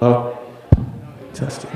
Oh, testing.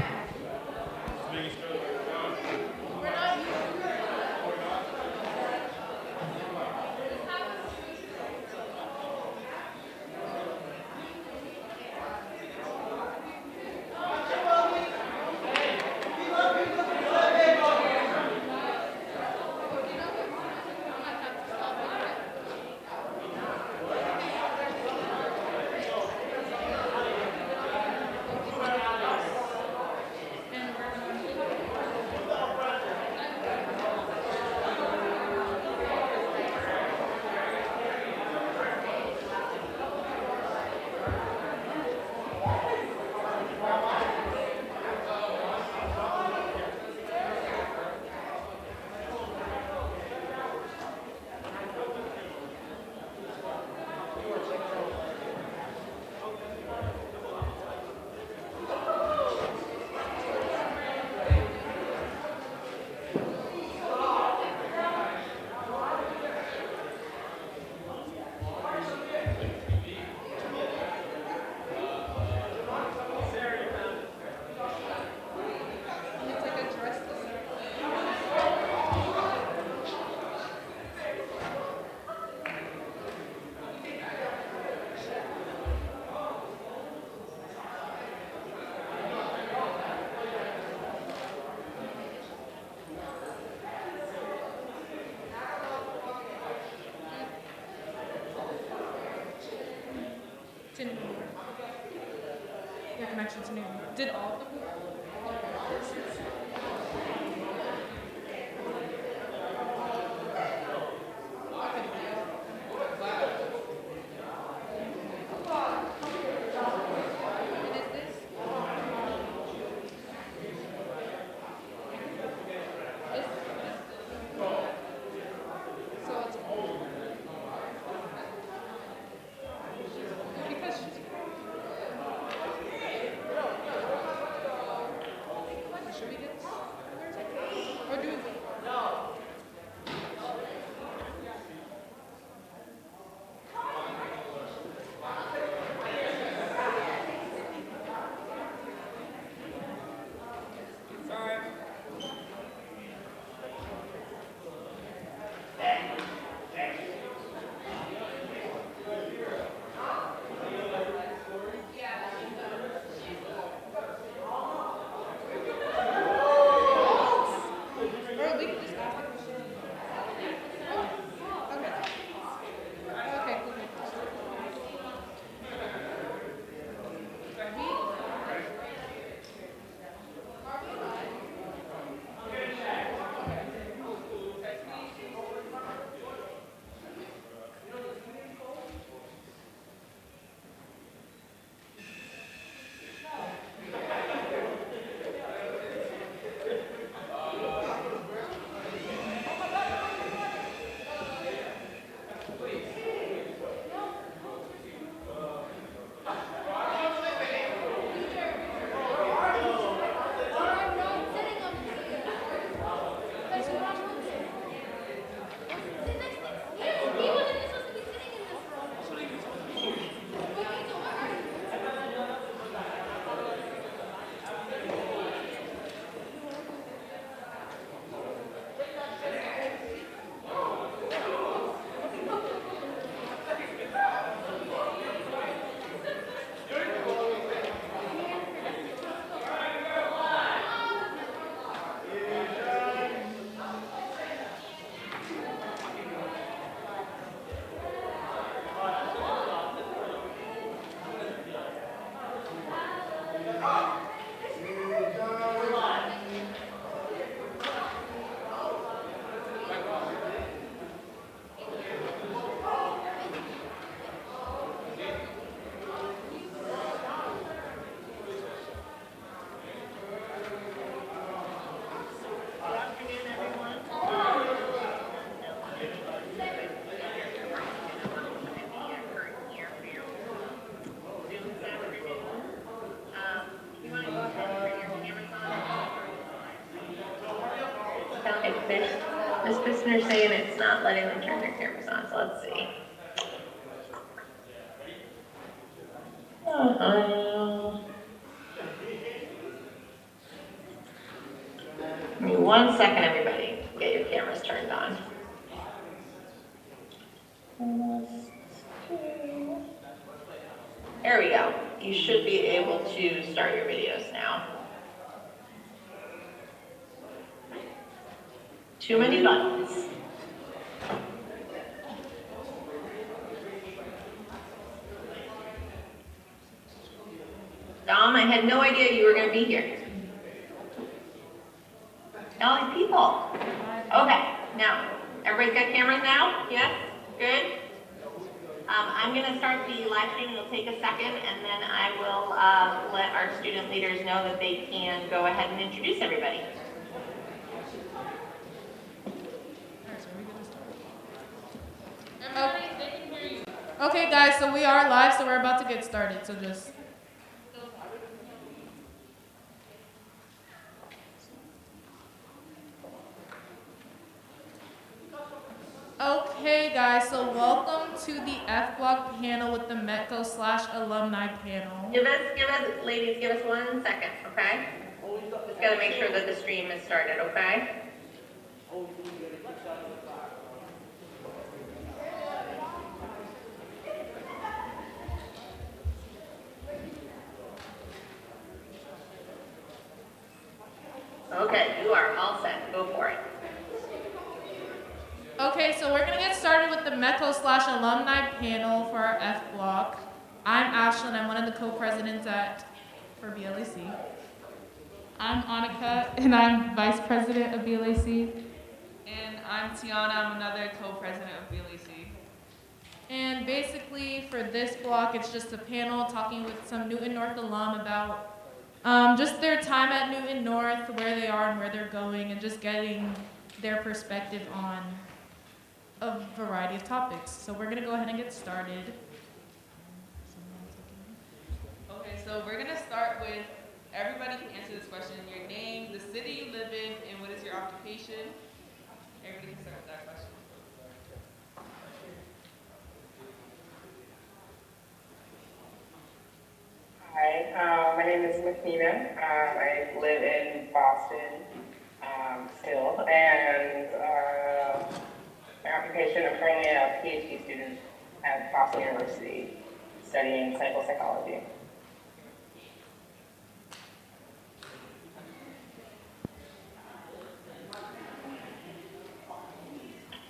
Your connection's new. Did all of them? This listener's saying it's not letting them turn their cameras on, so let's see. 1 second, everybody. Get your cameras turned on. There we go. You should be able to start your videos now. Too many buttons. Dom, I had no idea you were going to be here. All these people. Okay, now, everybody's got cameras now? Yes? Good? I'm going to start the live stream. It'll take a second, and then I will let our student leaders know that they can go ahead and introduce everybody. Okay, guys, so we are live, so we're about to get started, so just... Okay, guys, so welcome to the F-Block panel with the METCO Alumni panel. Ladies, give us 1 second, okay? Just gotta make sure that the stream is started, okay? Okay, you are all set. Go for it. Okay, so we're gonna get started with the METCO Alumni panel for our F block. I'm Ashlyn, I'm one of the co-presidents for BLAC. I'm Annika, and I'm vice president of BLAC. And I'm Tiana, I'm another co-president of BLAC. And basically for this block, it's just a panel talking with some Newton North alum about just their time at Newton North, where they are and where they're going, and just getting their perspective on a variety of topics. So we're gonna go ahead and get started. Okay, so we're gonna start with, everybody can answer this question, your name, the city you live in, and what is your occupation? Everybody can start with that question. Hi, my name is Makina. I live in Boston still, and my occupation, I'm currently a PhD student at Boston University studying clinical psychology.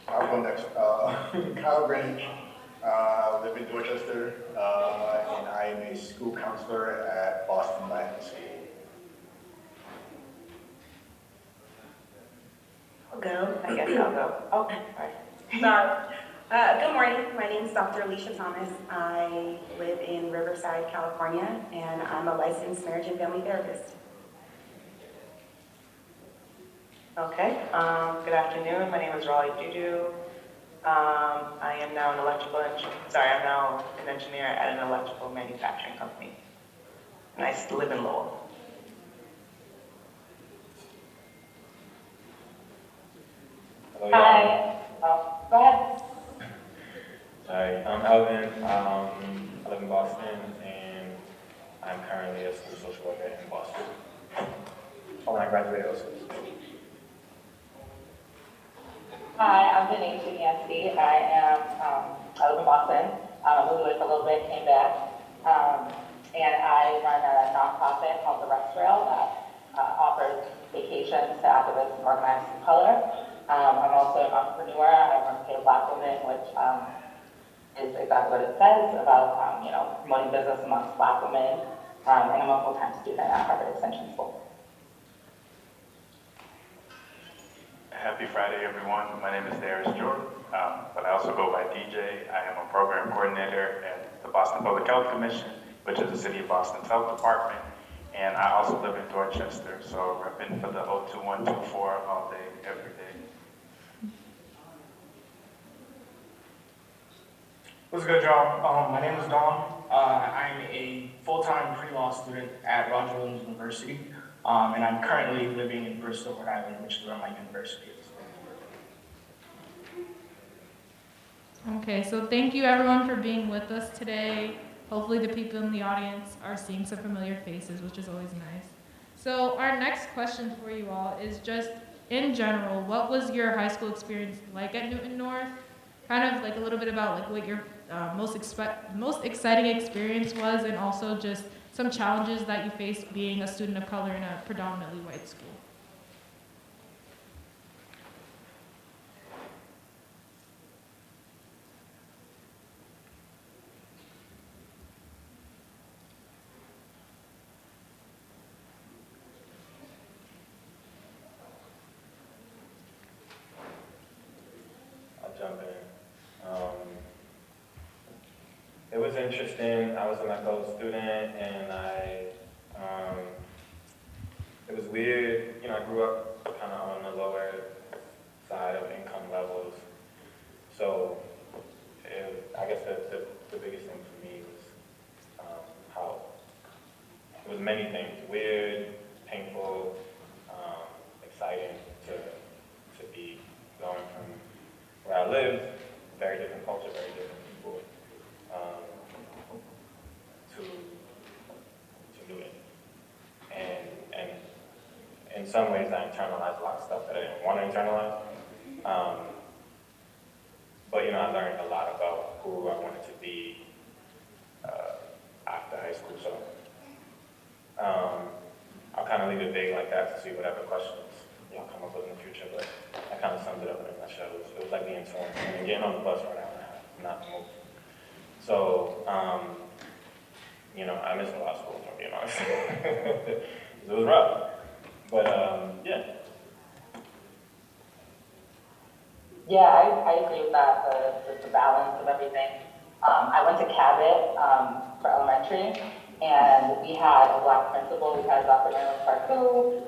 I'll go next. Kyle Greenwich, live in Dorchester, and I am a school counselor at Boston Latin School. I'll go. I guess I'll go. Oh, sorry. Good morning. My name is Dr. Alicia Thomas. I live in Riverside, California, and I'm a licensed marriage and family therapist. Okay, good afternoon. My name is Raleigh Dudu. I am now I'm now an engineer at an electrical manufacturing company. And I still live in Lowell. Hello, Hi. Go ahead. Hi, I'm Alvin. I live in Boston, and I'm currently a school social worker in Boston. Oh, and I graduated also. Hi, I'm Denise Nancy. I live in Boston. I moved away for a little bit, came back, and I run a nonprofit called the Rest Trail that offers vacations to activists and organizers of color. I'm also an entrepreneur. I run Pay Black Women, which is exactly what it says about promoting business amongst Black women. And I'm a full-time student at Harvard Extension School. Happy Friday, everyone. My name is Darius Jordan, but I also go by DJ. I am a program coordinator at the Boston Public Health Commission, which is the City of Boston's health department. And I also live in Dorchester, so repping for the 02124 all day, every day. What's good, y'all? My name is Dom. I'm a full-time pre-law student at Roger Williams University. And I'm currently living in Bristol, Rhode Island, which is where my university is. Okay, so thank you everyone for being with us today. Hopefully the people in the audience are seeing some familiar faces, which is always nice. So our next question for you all is just, in general, what was your high school experience like at Newton North? Kind of like a little bit about like what your most exciting experience was, and also just some challenges that you faced being a student of color in a predominantly white school. I'll jump in. It was interesting. I was a METCO student, and it was weird. You know, I grew up kind of on the lower side of income levels, so I guess the biggest thing for me was how it was many things: weird, painful, exciting to be going from where I lived, very different culture, very different people, to Newton. And in some ways, I internalized a lot of stuff that I didn't want to internalize. But you know, I learned a lot about who I wanted to be after high school. So I'll kind of leave it vague like that to see whatever questions y'all come up with in the future. But that kind of sums it up in a nutshell. It was like being torn and getting on the bus for an hour and a half, not to move. So you know, I missed a lot of school, if I'm being honest. It was rough. But yeah. Yeah, I agree with that, the balance of everything. I went to Cabot for elementary, and we had a Black principal. We had Dr. Marilyn Parku,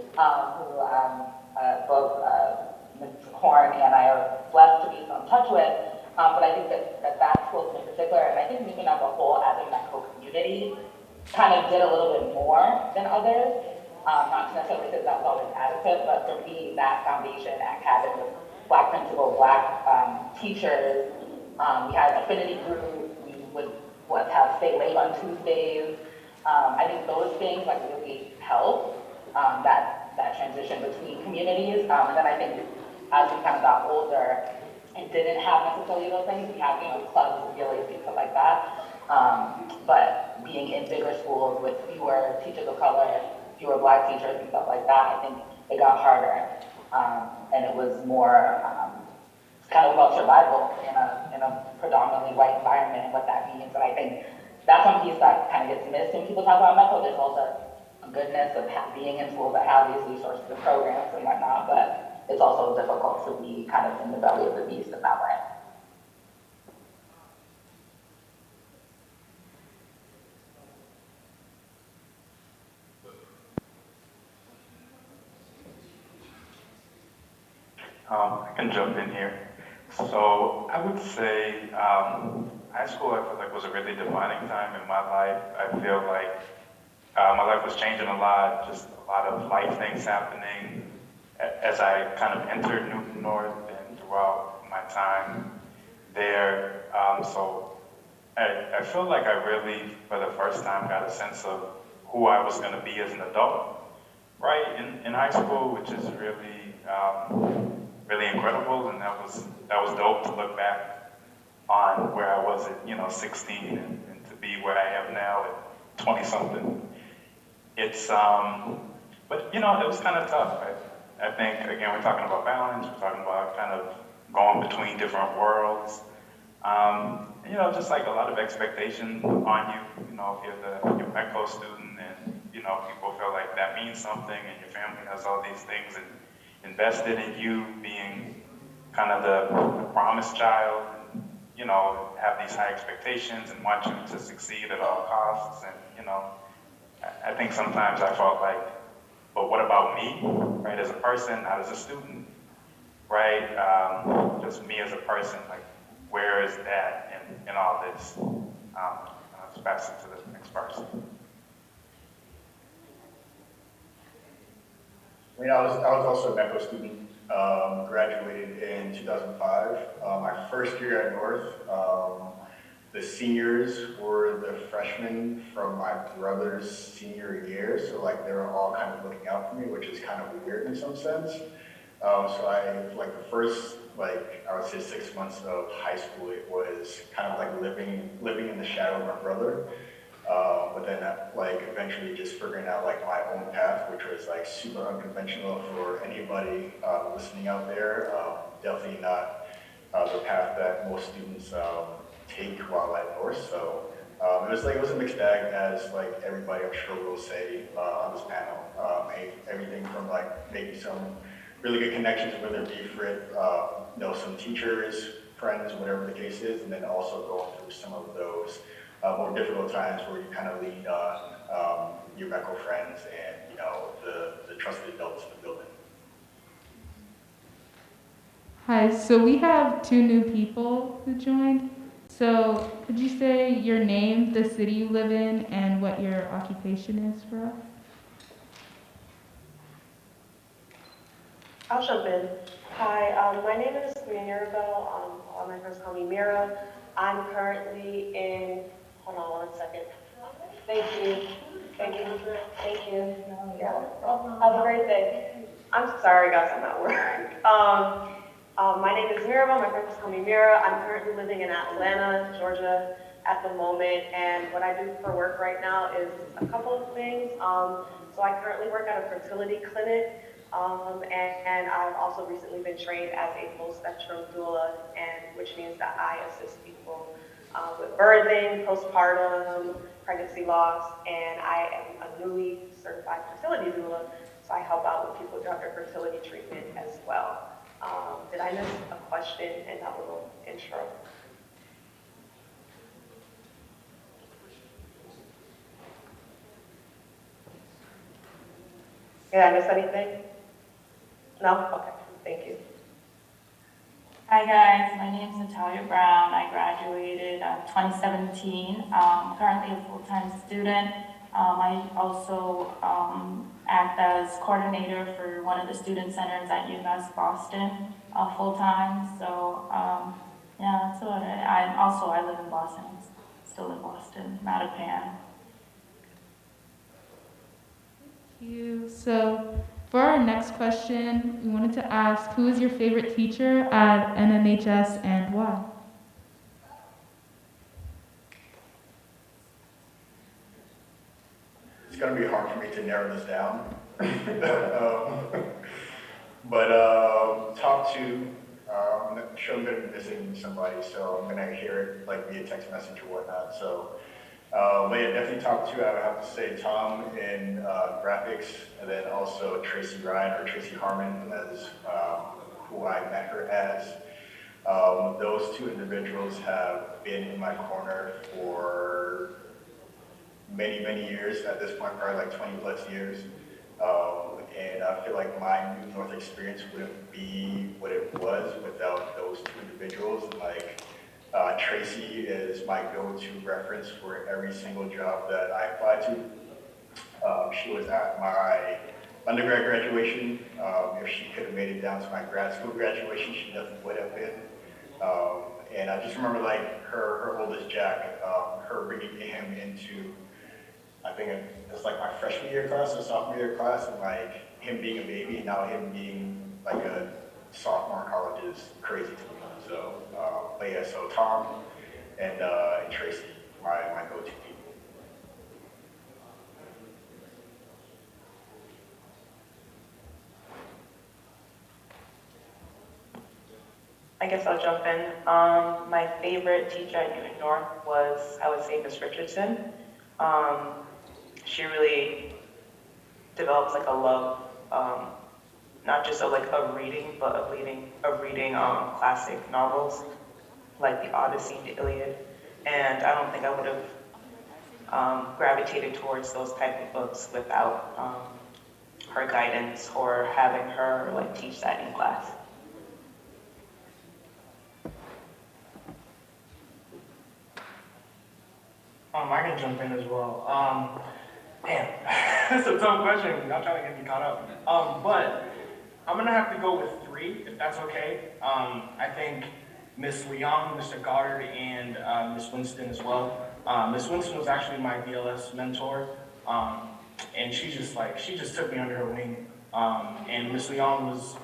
who both Ms. Horn and I are blessed to be in touch with. But I think that school in particular, and I think Newton as a whole, as a METCO community, kind of did a little bit more than others. Not necessarily because that was always adequate, but for me, that foundation at Cabot was Black principal, Black teachers. We had an affinity group. We would have stay late on Tuesdays. I think those things like really help that transition between communities. And then I think as we kind of got older and didn't have necessarily those things, we had clubs and BLAC and stuff like that. But being in bigger schools with fewer teachers of color, fewer Black teachers and stuff like that, I think it got harder. And it was more kind of about survival in a predominantly white environment and what that means. And I think that's one piece that kind of gets missed when people talk about METCO. There's also a goodness of being in schools that have these resources and programs and whatnot, but it's also difficult to be kind of in the belly of the beast in that way. I can jump in here. So I would say high school, I feel like, was a really defining time in my life. I feel like my life was changing a lot, just a lot of life things happening as I kind of entered Newton North and throughout my time there. So I feel like I really, for the first time, got a sense of who I was going to be as an adult, right, in high school, which is really really incredible, and that was dope to look back on where I was at 16 and to be where I am now at 20 something. It's but it was kind of tough. I think again we're talking about balance. We're talking about kind of going between different worlds. Just like a lot of expectation on you. If you're your METCO student, and people feel like that means something, and your family has all these things and invested in you being kind of the promised child, and, have these high expectations and want you to succeed at all costs. And, I think sometimes I felt like, but what about me, right, as a person, not as a student, right? Just me as a person, like, where is that in all this? Let's pass it to the next person. I was also a METCO student, graduated in 2005. My first year at North, the seniors were the freshmen from my brother's senior year, so like they were all kind of looking out for me, which is kind of weird in some sense. So like the first, like, I would say 6 months of high school, it was kind of like living in the shadow of my brother. But then like eventually just figuring out like my own path, which was like super unconventional for anybody listening out there. Definitely not the path that most students take while at North. So it was a mixed bag, as like everybody I'm sure will say on this panel. Everything from like making some really good connections, whether it be for some teachers, friends, whatever the case is, and then also going through some of those more difficult times where you kind of lean on your METCO friends and the trusted adults in the building. Hi, so we have two new people who joined. So could you say your name, the city you live in, and what your occupation is for us? I'll jump in. Hi, my name is Mirabel. All my friends call me Mira. I'm currently in, hold on 1 second. Thank you. Thank you. Thank you. Yeah. Have a great day. I'm sorry, guys, I'm at work. My name is Mirabel. My friends call me Mira. I'm currently living in Atlanta, Georgia at the moment. And what I do for work right now is a couple of things. So I currently work at a fertility clinic. And I've also recently been trained as a full spectrum doula, which means that I assist people with birthing, postpartum, pregnancy loss, and I am a newly certified fertility doula, so I help out with people throughout their fertility treatment as well. Did I miss a question in that little intro? Did I miss anything? No? Okay, thank you. Hi guys, my name is Natalia Brown. I graduated in 2017. Currently a full-time student. I also act as coordinator for one of the student centers at UMass Boston full-time. So yeah, that's about it. I live in Boston. I'm still in Boston, Mattapan. Thank you. So for our next question, we wanted to ask, who is your favorite teacher at NMHS and why? It's going to be hard for me to narrow this down. But top two, I'm sure I'm going to be missing somebody, so I'm going to hear it like via text message or whatnot. So, but yeah, definitely top two, I would have to say Tom in graphics, and then also Tracy Ryan or Tracy Harmon as who I met her as. Those two individuals have been in my corner for many, many years at this point, probably like 20 plus years. And I feel like my New North experience wouldn't be what it was without those two individuals. Like Tracy is my go-to reference for every single job that I applied to. She was at my undergrad graduation. If she could have made it down to my grad school graduation, she definitely would have been. And I just remember like her oldest Jack, her bringing him into, I think it's like my freshman year class or sophomore year class, and like him being a baby and now him being like a sophomore in college is crazy to me. So, but yeah, so Tom and Tracy, my go-to people. I guess I'll jump in. My favorite teacher at Newton North was, I would say, Miss Richardson. She really develops like a love, not just of like of reading, but of reading classic novels like the Odyssey and the Iliad. And I don't think I would have gravitated towards those type of books without her guidance or having her like teach that in class. I can jump in as well. Damn, that's a tough question. Y'all trying to get me caught up. But I'm gonna have to go with three, if that's okay. I think Miss Leon, Mr. Goddard, and Miss Winston as well. Miss Winston was actually my BLS mentor, and she just took me under her wing. And Miss Leon was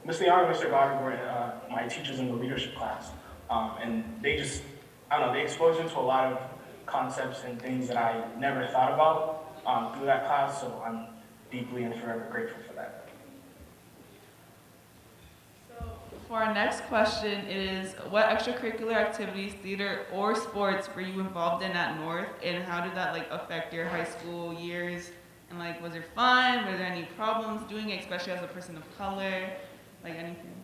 Mr. Young and Mr. Goddard were my teachers in the leadership class. And they just, I don't know, they exposed me to a lot of concepts and things that I never thought about through that class, so I'm deeply and forever grateful for that. So for our next question is, what extracurricular activities, theater or sports were you involved in at North, and how did that like affect your high school years? And like, was it fun? Were there any problems doing it, especially as a person of color? Like anything?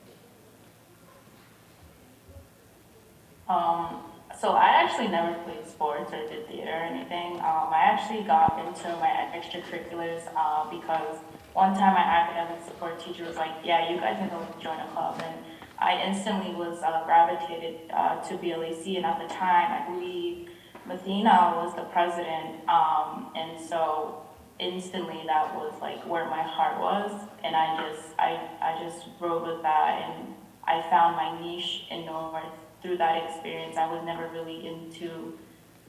So I actually never played sports or did theater or anything. I actually got into my extracurriculars because one time my academic support teacher was like, yeah, you guys need to join a club. And I instantly was gravitated to BLAC. And at the time, I believe Mathena was the president. And so instantly that was like where my heart was. And I just rode with that. And I found my niche in North through that experience. I was never really into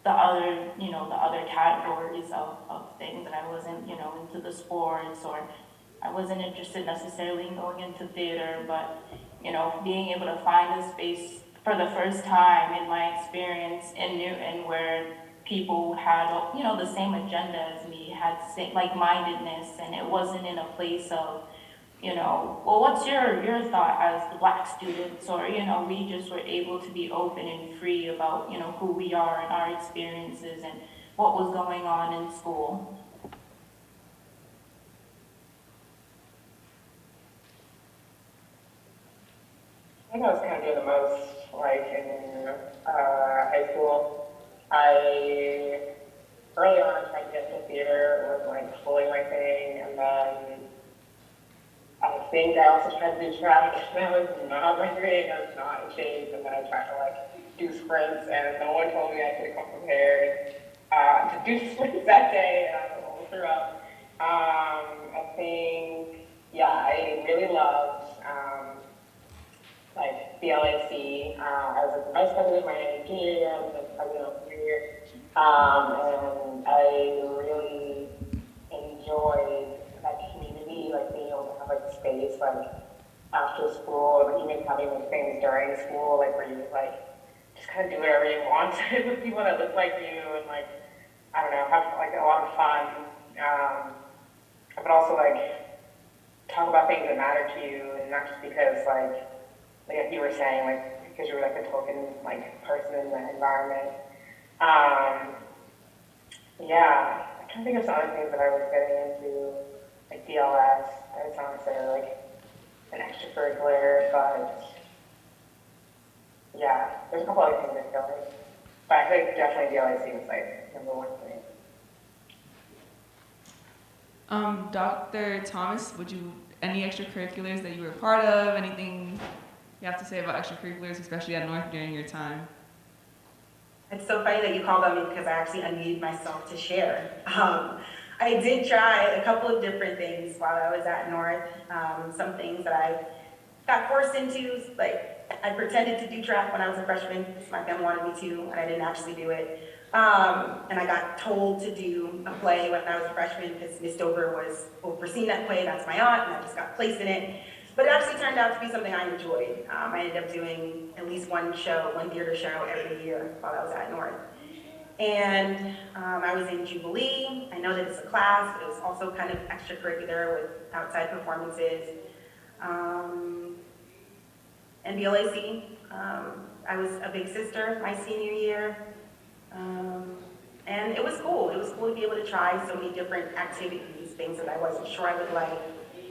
the other, the other categories of things, that I wasn't, into the sports, or I wasn't interested necessarily in going into theater, but, being able to find a space for the first time in my experience in Newton where people had, the same agenda as me, had like-mindedness, and it wasn't in a place of, well, what's your thought as the Black students? Or, we just were able to be open and free about, who we are and our experiences and what was going on in school. I think I was kind of doing the most, like, in high school. Early on, tried to get into theater, was, like, fully my thing, and then I think I also tried to do track. That was not my thing. I was not in shape, and then I tried to, like, do sprints, and no one told me I could come prepared to do sprints that day, and I almost threw up. I think, yeah, I really loved, like, BLAC. I was the vice president my junior year, I was the president of junior year, and I really enjoyed that community, like being able to have like space, like after school, or even having like things during school, like where you like just kind of do whatever you want with people that look like you, and like, I don't know, have like a lot of fun, but also like talk about things that matter to you, and not just because like you were saying, like because you were like a token like person in the environment. Yeah, I can't think of some other things that I was getting into, like DLS. It's not necessarily like an extracurricular, but yeah, there's a couple other things I feel like. But I think definitely DLIC was like number one for me. Dr. Thomas, any extracurriculars that you were a part of? Anything you have to say about extracurriculars, especially at North during your time? It's so funny that you called on me because I actually unmuted myself to share. I did try a couple of different things while I was at North. Some things that I got forced into, like I pretended to do track when I was a freshman. My family wanted me to, and I didn't actually do it. And I got told to do a play when I was a freshman because Miss Dover was overseeing that play. That's my aunt, and I just got placed in it. But it actually turned out to be something I enjoyed. I ended up doing at least one theater show every year while I was at North. And I was in Jubilee. I know that it's a class, but it was also kind of extracurricular with outside performances. And BLAC, I was a big sister my senior year. And it was cool. It was cool to be able to try so many different activities, things that I wasn't sure I would like,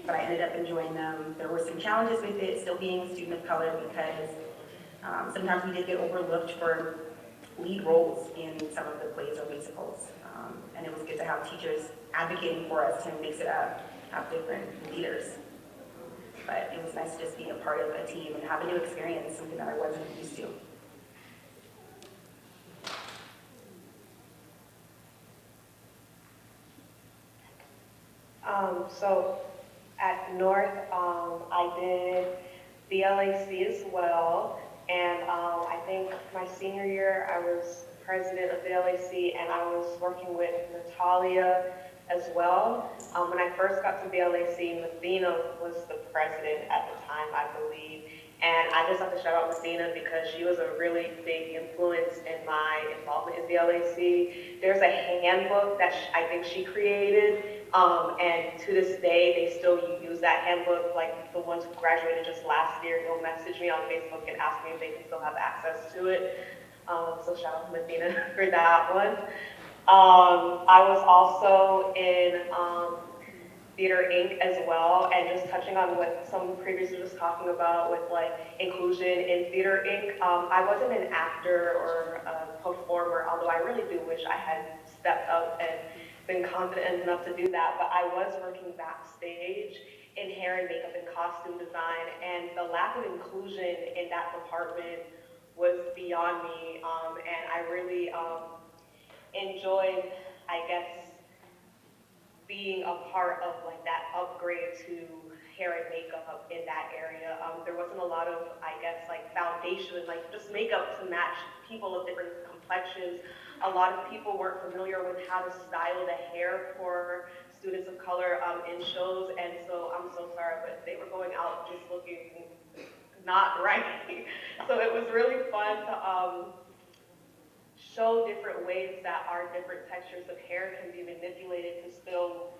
but I ended up enjoying them. There were some challenges with it, still being a student of color, because sometimes we did get overlooked for lead roles in some of the plays or musicals. And it was good to have teachers advocating for us to mix it up, have different leaders. But it was nice to just be a part of a team and have a new experience, something that I wasn't used to. So at North, I did BLAC as well, and I think my senior year I was president of BLAC, and I was working with Natalia as well. When I first got to BLAC, Mathena was the president at the time, I believe. And I just have to shout out Mathena because she was a really big influence in my involvement in BLAC. There's a handbook that I think she created, and to this day, they still use that handbook. Like the ones who graduated just last year, they'll message me on Facebook and ask me if they can still have access to it. So shout out to Mathena for that one. I was also in Theater Inc. as well, and just touching on what someone previously was talking about with like inclusion in Theater Inc. I wasn't an actor or a performer, although I really do wish I had stepped up and been confident enough to do that, but I was working backstage in hair and makeup and costume design, and the lack of inclusion in that department was beyond me, and I really enjoyed, I guess, being a part of like that upgrade to hair and makeup in that area. There wasn't a lot of, I guess, like foundation, like just makeup to match people of different complexions. A lot of people weren't familiar with how to style the hair for students of color in shows, and so I'm so sorry, but they were going out just looking not right. So it was really fun to show different ways that our different textures of hair can be manipulated to still,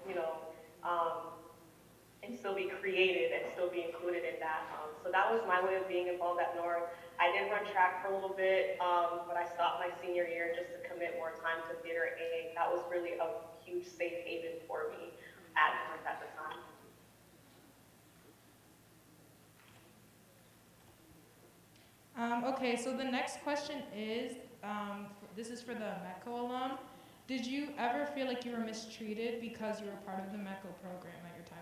and still be created and still be included in that. So that was my way of being involved at North. I did run track for a little bit, but I stopped my senior year just to commit more time to Theater A. That was really a huge safe haven for me at North at the time. Okay, so the next question is, this is for the METCO alum. Did you ever feel like you were mistreated because you were part of the METCO program at your time?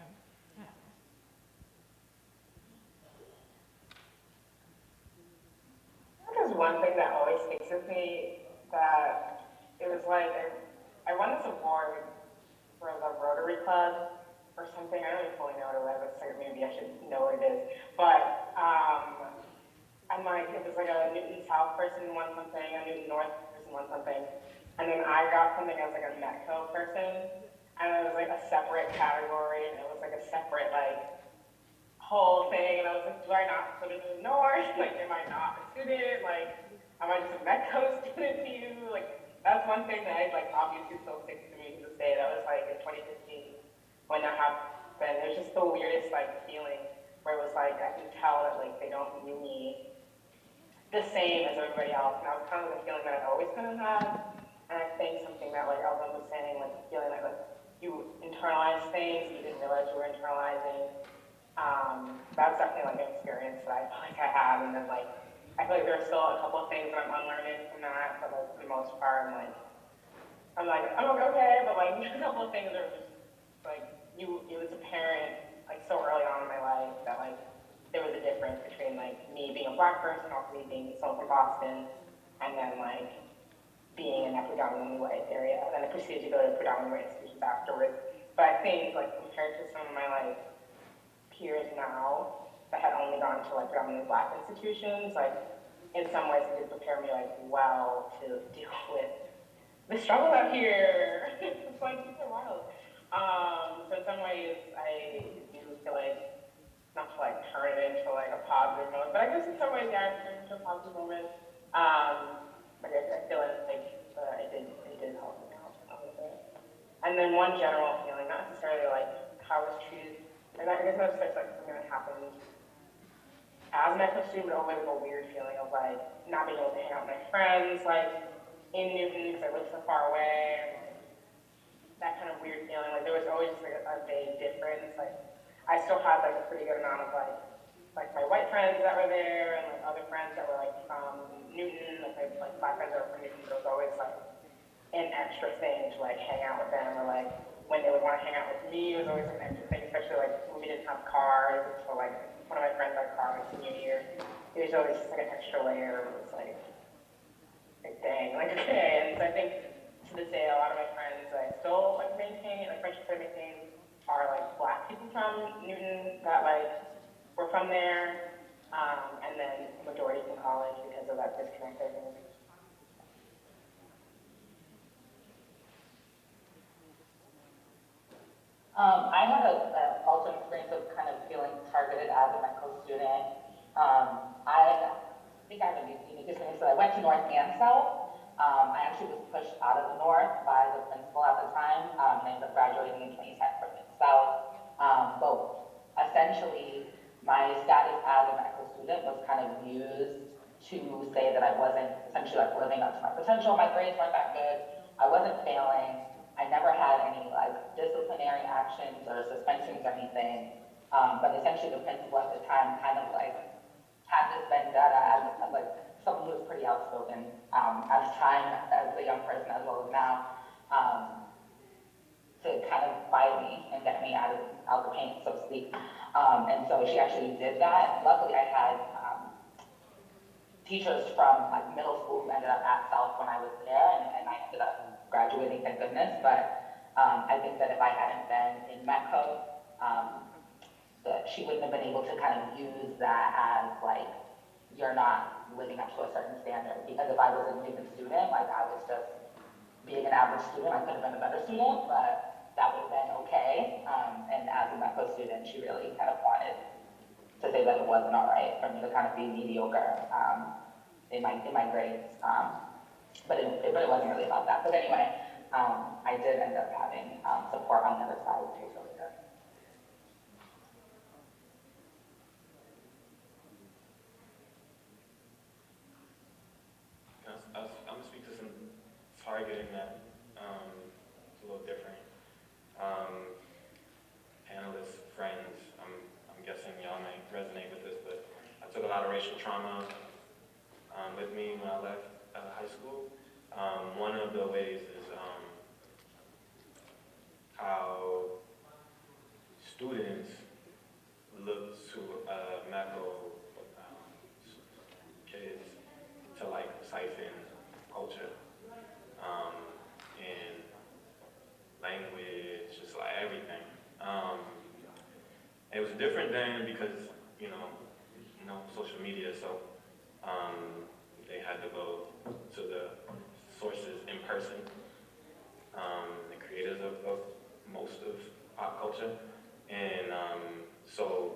There's one thing that always sticks with me, that it was like, I won this award for the Rotary Club or something. I don't even fully know what it was, so maybe I should know what it is. But I'm like, it was like a Newton South person won something, a Newton North person won something. And then I got something as like a METCO person, and it was like a separate category, and it was like a separate like whole thing. And I was like, do I not put it in the North? Like, am I not a student? Like, am I just a METCO student to you? Like, that's one thing that like obviously still sticks to me to this day. That was like in 2015 when that happened. It was just the weirdest like feeling where it was like I can tell that like they don't view me the same as everybody else. And that was kind of the feeling that I always kind of had. And I think something that like Elvin was saying, like feeling like you internalize things you didn't realize you were internalizing. That's definitely like an experience that I feel like I have. And then like I feel like there's still a couple of things that I'm unlearning from that, but like for the most part I'm okay, but like a couple of things are just like it was apparent like so early on in my life that like there was a difference between like me being a Black person, also me being someone from Boston, and then like being in that predominantly white area, and then I proceeded to go to predominantly white institutions afterwards. But I think like compared to some of my like peers now that had only gone to like predominantly Black institutions, like in some ways it did prepare me like well to deal with the struggle out here. It's like super wild. So in some ways I do feel like not to like turn it into like a positive moment, but I guess in some ways yeah, it turned into a positive moment. But I feel like it did help me out a little bit. And then one general feeling, not necessarily like how I was treated, and I guess that's just like something that happened as a medical student, but always a weird feeling of like not being able to hang out with my friends, like in Newton because I live so far away. That kind of weird feeling, like there was always just like a big difference. Like I still had like a pretty good amount of like my white friends that were there and like other friends that were like from Newton, like Black friends that were from Newton, but it was always like an extra thing to like hang out with them, or like when they would want to hang out with me, it was always like an extra thing, especially like when we didn't have cars. So like one of my friends had a car my senior year, it was always just like an extra layer. It was like dang, like okay. And so I think to this day, a lot of my friends that I still like maintain, like friendships I maintain, are like Black people from Newton that like were from there, and then the majority from college because of that disconnect, I think. student. I think I have a unique experience, so I went to North and South. I actually was pushed out of the North by the principal at the time, and I ended up graduating in 2010 from the South. But essentially, my status as a METCO student was kind of used to say that I wasn't essentially like living up to my potential. My grades weren't that good. I wasn't failing. I never had any like disciplinary actions or suspensions or anything. But essentially, the principal at the time kind of like had this vendetta as like someone who was pretty outspoken at the time as a young person as well as now, to kind of fire me and get me out the paint, so to speak. And so she actually did that. Luckily, I had teachers from like middle school who ended up at South when I was there, and I ended up graduating, thank goodness. But I think that if I hadn't been in METCO, that she wouldn't have been able to kind of use that as like, you're not living up to a certain standard. Because if I was a student, like I was just being an average student, I could have been a better student, but that would have been okay. And as a METCO student, she really kind of wanted to say that it wasn't all right for me to kind of be mediocre in my grades. But it wasn't really about that. But anyway, I did end up having support on the other side, which was really good. I'm gonna speak to some targeting that it's a little different. Panelists, friends, I'm guessing y'all may resonate with this, but I took a lot of racial trauma with me when I left high school. One of the ways is how students look to METCO kids to like siphon culture and language, just like everything. It was different then because you know social media, so they had to go to the sources in person, the creators of most of pop culture, and so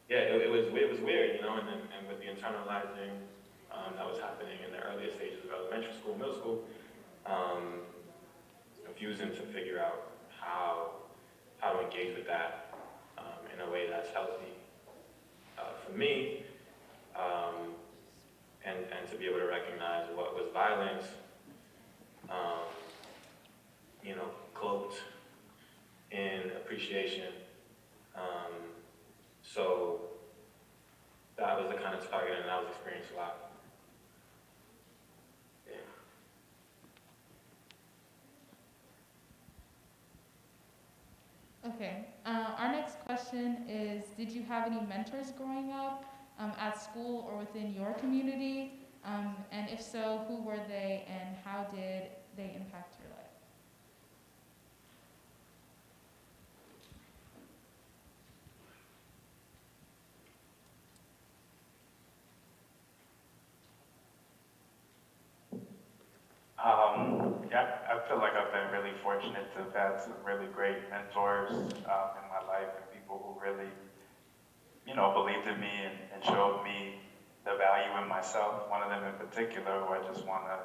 yeah, it was weird, and with the internalizing that was happening in the earlier stages of elementary school, middle school, confusing to figure out how to engage with that in a way that's healthy for me, and to be able to recognize what was violence, cloaked in appreciation. So that was the kind of targeting that I was experiencing a lot. Yeah. Okay, our next question is, did you have any mentors growing up at school or within your community? And if so, who were they and how did they impact your life? Yeah, I feel like I've been really fortunate to have had some really great mentors in my life, and people who really, believed in me and showed me the value in myself. One of them in particular, who I just want to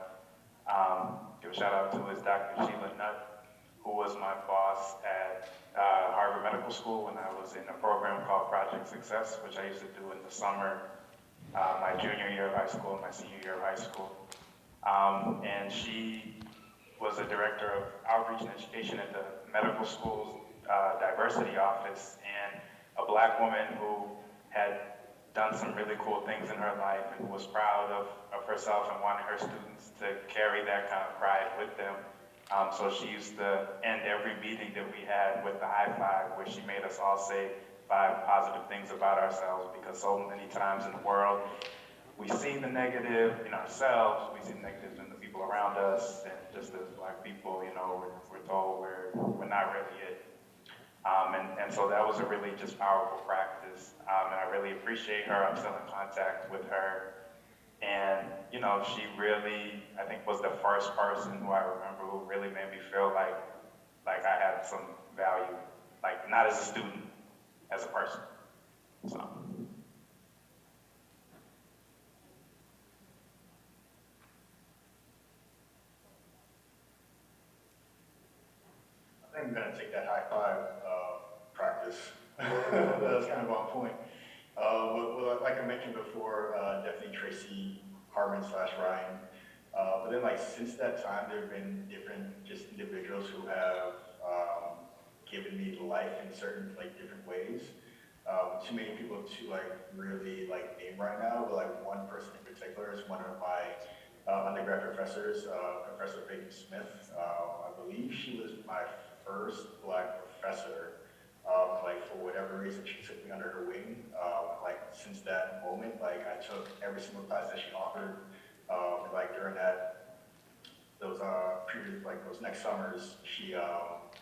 give a shout out to, is Dr. Sheila Nutt, who was my boss at Harvard Medical School when I was in a program called Project Success, which I used to do in the summer, my junior year of high school and my senior year of high school. And she was a director of outreach and education at the medical school's diversity office, and a Black woman who had done some really cool things in her life and who was proud of herself and wanted her students to carry that kind of pride with them. So she used to end every meeting that we had with the high five, where she made us all say 5 positive things about ourselves, because so many times in the world, we see the negative in ourselves, we see the negatives in the people around us, and just as Black people, we're told we're not really it. And so that was a really just powerful practice, and I really appreciate her. I'm still in contact with her, and she really, I think, was the first person who I remember who really made me feel like I had some value, like not as a student, as a person. So. take that high five practice. That was kind of on point. Like I mentioned before, definitely Tracy, Harmon slash Ryan. But then like since that time, there have been different just individuals who have given me life in certain like different ways. Too many people to like really like name right now, but like one person in particular is one of my undergrad professors, Professor Peggy Smith. I believe she was my first Black professor. Like for whatever reason, she took me under her wing. Like since that moment, like I took every single class that she offered. Like during those previous, like those next summers, she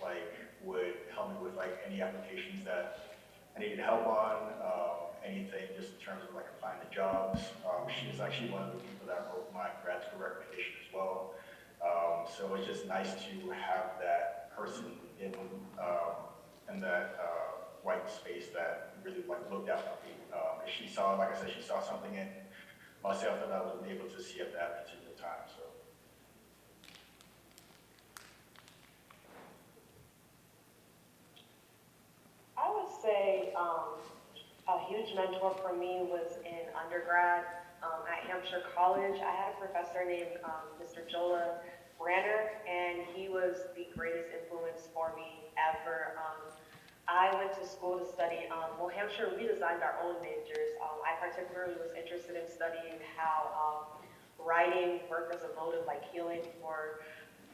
like would help me with like any applications that I needed help on, anything just in terms of like applying to jobs. She was actually one of the people that wrote my grad school recommendation as well. So it's just nice to have that person in that white space that really like looked out for me. She saw, like I said, she saw something in myself that I wasn't able to see at that particular time. So. I would say a huge mentor for me was in undergrad at Hampshire College. I had a professor named Mr. Jola Branner, and he was the greatest influence for me ever. I went to school to study, well, Hampshire, we designed our own majors. I particularly was interested in studying how writing worked as a mode of like healing for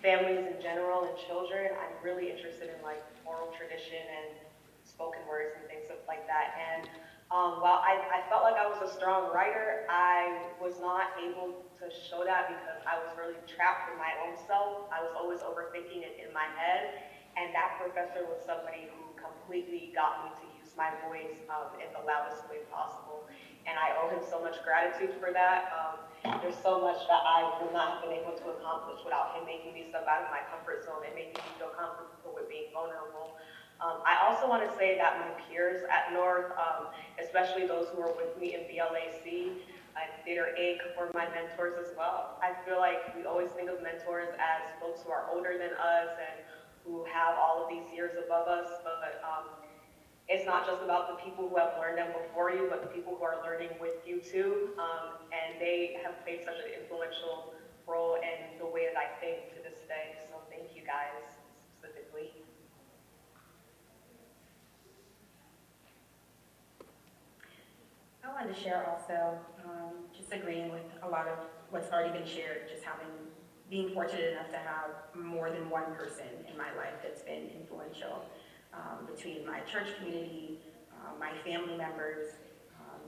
families in general and children. I'm really interested in like oral tradition and spoken words and things like that. And while I felt like I was a strong writer, I was not able to show that because I was really trapped in my own self. I was always overthinking it in my head. And that professor was somebody who completely got me to use my voice in the loudest way possible. And I owe him so much gratitude for that. There's so much that I would not have been able to accomplish without him making me step out of my comfort zone and making me feel comfortable with being vulnerable. I also want to say that my peers at North, especially those who were with me in BLAC and Theater Inc., were my mentors as well. I feel like we always think of mentors as folks who are older than us and who have all of these years above us, but it's not just about the people who have learned them before you, but the people who are learning with you too. And they have played such an influential role in the way that I think to this day. So thank you guys specifically. I wanted to share also, just agreeing with a lot of what's already been shared, just being fortunate enough to have more than one person in my life that's been influential, between my church community, my family members,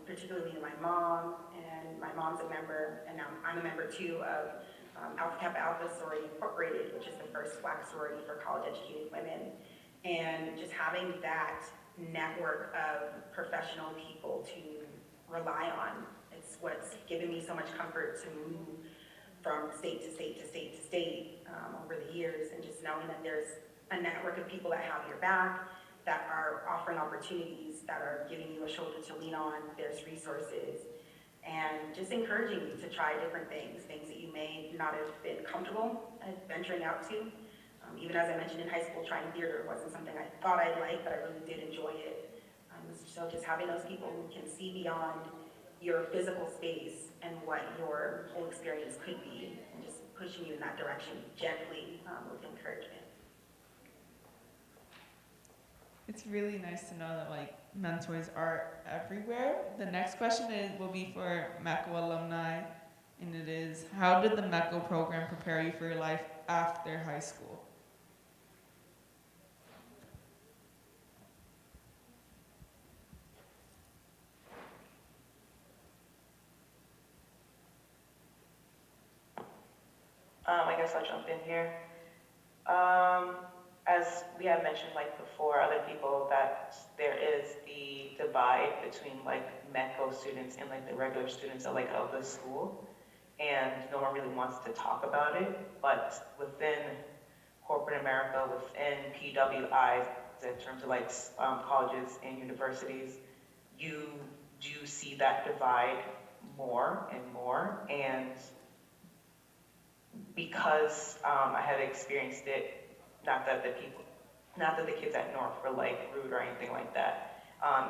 particularly my mom, and my mom's a member, and I'm a member too of Alpha Kappa Alpha Sorority Incorporated, which is the first Black sorority for college-educated women. And just having that network of professional people to rely on, it's what's given me so much comfort to move from state to state to state to state over the years, and just knowing that there's a network of people that have your back, that are offering opportunities, that are giving you a shoulder to lean on, there's resources, and just encouraging you to try different things that you may not have been comfortable venturing out to. Even as I mentioned in high school, trying theater wasn't something I thought I'd like, but I really did enjoy it. So just having those people who can see beyond your physical space and what your whole experience could be, and just pushing you in that direction gently with encouragement. It's really nice to know that like mentors are everywhere. The next question will be for METCO alumni, and it is, how did the METCO program prepare you for your life after high school? I guess I'll jump in here. As we have mentioned like before, other people, that there is the divide between like METCO students and like the regular students of the school, and no one really wants to talk about it. But within corporate America, within PWIs, in terms of like colleges and universities, you do see that divide more and more. And because I have experienced it, not that the people Not that the kids at North were like rude or anything like that.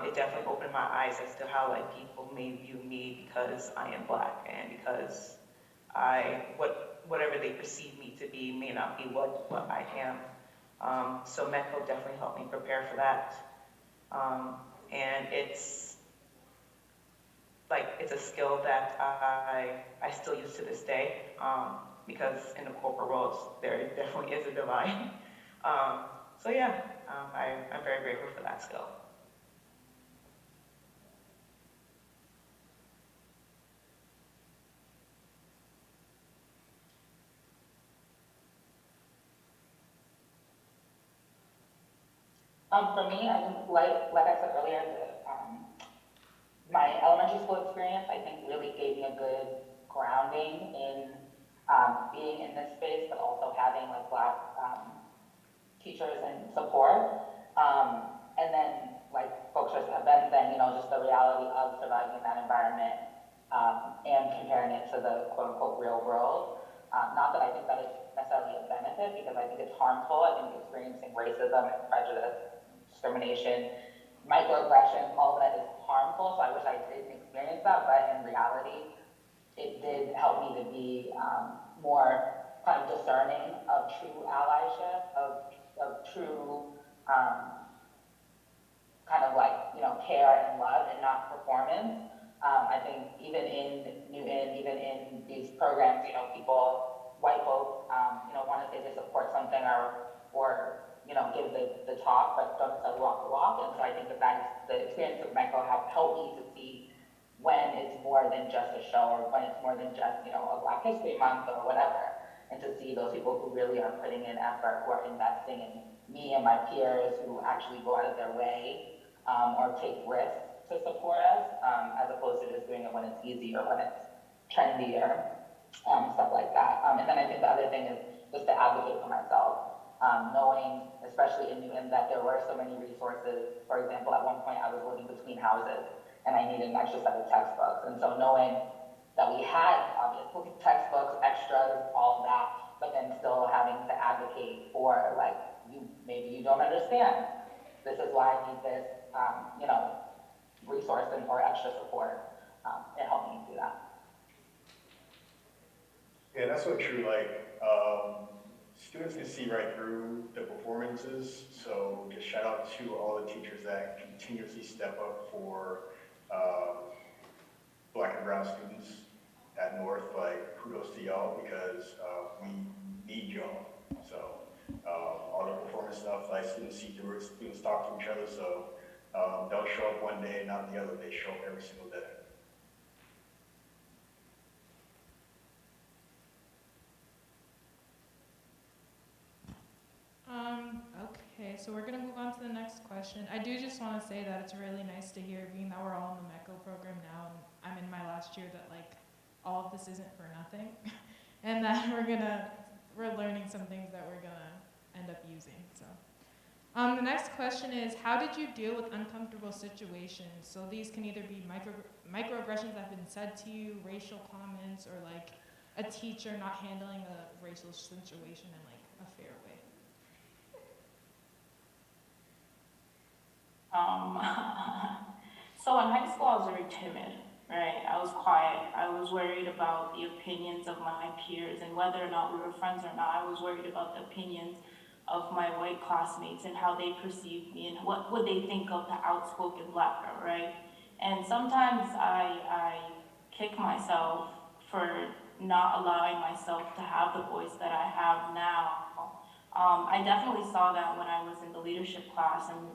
It definitely opened my eyes as to how like people may view me because I am Black and because whatever they perceive me to be may not be what I am. So METCO definitely helped me prepare for that. And it's a skill that I still use to this day, because in the corporate world, there definitely is a divide. So yeah, I'm very grateful for that skill. For me, I think, like I said earlier, my elementary school experience, I think, really gave me a good grounding in being in this space, but also having like Black teachers and support. And then, like folks have been saying, you know, just the reality of surviving in that environment and comparing it to the quote unquote real world. Not that I think that is necessarily a benefit, because I think it's harmful. I think experiencing racism and prejudice, discrimination, microaggressions, all of that is harmful. So I wish I didn't experience that, but in reality, it did help me to be more kind of discerning of true allyship, of true kind of like, you know, care and love and not performance. I think even in Newton, even in these programs, you know, people, white folks, you know, want to say they support something or you know, give the talk, but don't necessarily walk the walk. And so I think that the experience of METCO have helped me to see when it's more than just a show, or when it's more than just, you know, a Black History Month or whatever. And to see those people who really are putting in effort, who are investing in me and my peers, who actually go out of their way or take risks to support us, as opposed to just doing it when it's easy or when it's trendy or stuff like that. And then I think the other thing is just to advocate for myself. Knowing, especially in Newton, that there were so many resources. For example, at one point I was living between houses and I needed an extra set of textbooks. And so knowing that we had obviously textbooks, extras, all of that, but then still having to advocate for, like, maybe you don't understand. This is why I need this, you know, resource or extra support. It helped me do that. Yeah, that's so true. Like, students can see right through the performances, so just shout out to all the teachers that continuously step up for Black and brown students at North. Like, kudos to y'all, because we need y'all. So all the performance stuff, like, students see through it, students talk to each other, so don't show up one day and not the other. They show up every single day. Okay, so we're gonna move on to the next question. I do just want to say that it's really nice to hear, being that we're all in the METCO program now, and I'm in my last year, that like all of this isn't for nothing, and that we're learning some things that we're gonna end up using. So, the next question is, how did you deal with uncomfortable situations? So these can either be microaggressions that have been said to you, racial comments, or like a teacher not handling a racial situation in like a fair way. So in high school, I was very timid, right? I was quiet. I was worried about the opinions of my peers, and whether or not we were friends or not, I was worried about the opinions of my white classmates and how they perceived me and what would they think of the outspoken Black girl, right? And sometimes I kick myself for not allowing myself to have the voice that I have now. I definitely saw that when I was in the leadership class, and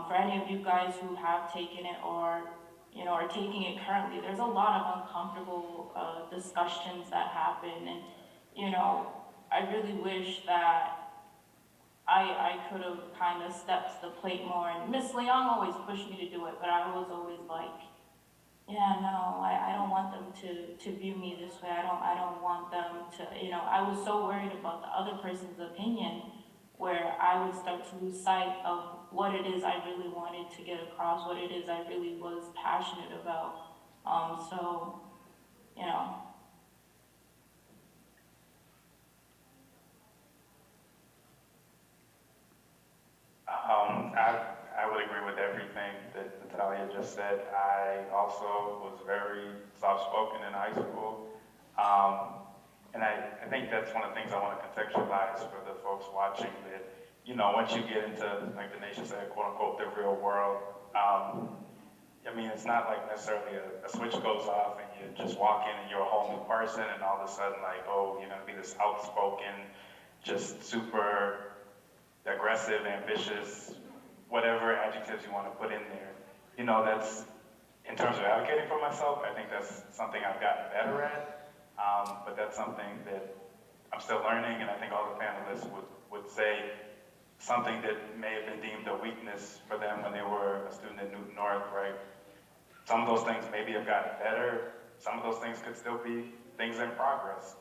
for any of you guys who have taken it or, you know, are taking it currently, there's a lot of uncomfortable discussions that happen, and, you know, I really wish that I could have kind of stepped to the plate more, and Miss Leong always pushed me to do it, but I was always like, yeah, no, I don't want them to view me this way. I don't want them to, you know, I was so worried about the other person's opinion, where I would start to lose sight of what it is I really wanted to get across, what it is I really was passionate about. So, you know. with everything that Natalia just said. I also was very soft-spoken in high school. And I think that's one of the things I want to contextualize for the folks watching, that, you know, once you get into, like the nation said, quote unquote, the real world, I mean, it's not like necessarily a switch goes off and you just walk in and you're a whole new person and all of a sudden like, oh, you're gonna be this outspoken, just super aggressive, ambitious, whatever adjectives you want to put in there. You know, that's, in terms of advocating for myself, I think that's something I've gotten better at. But that's something that I'm still learning, and I think all the panelists would say something that may have been deemed a weakness for them when they were a student at Newton North, right? Some of those things maybe have gotten better. Some of those things could still be things in progress.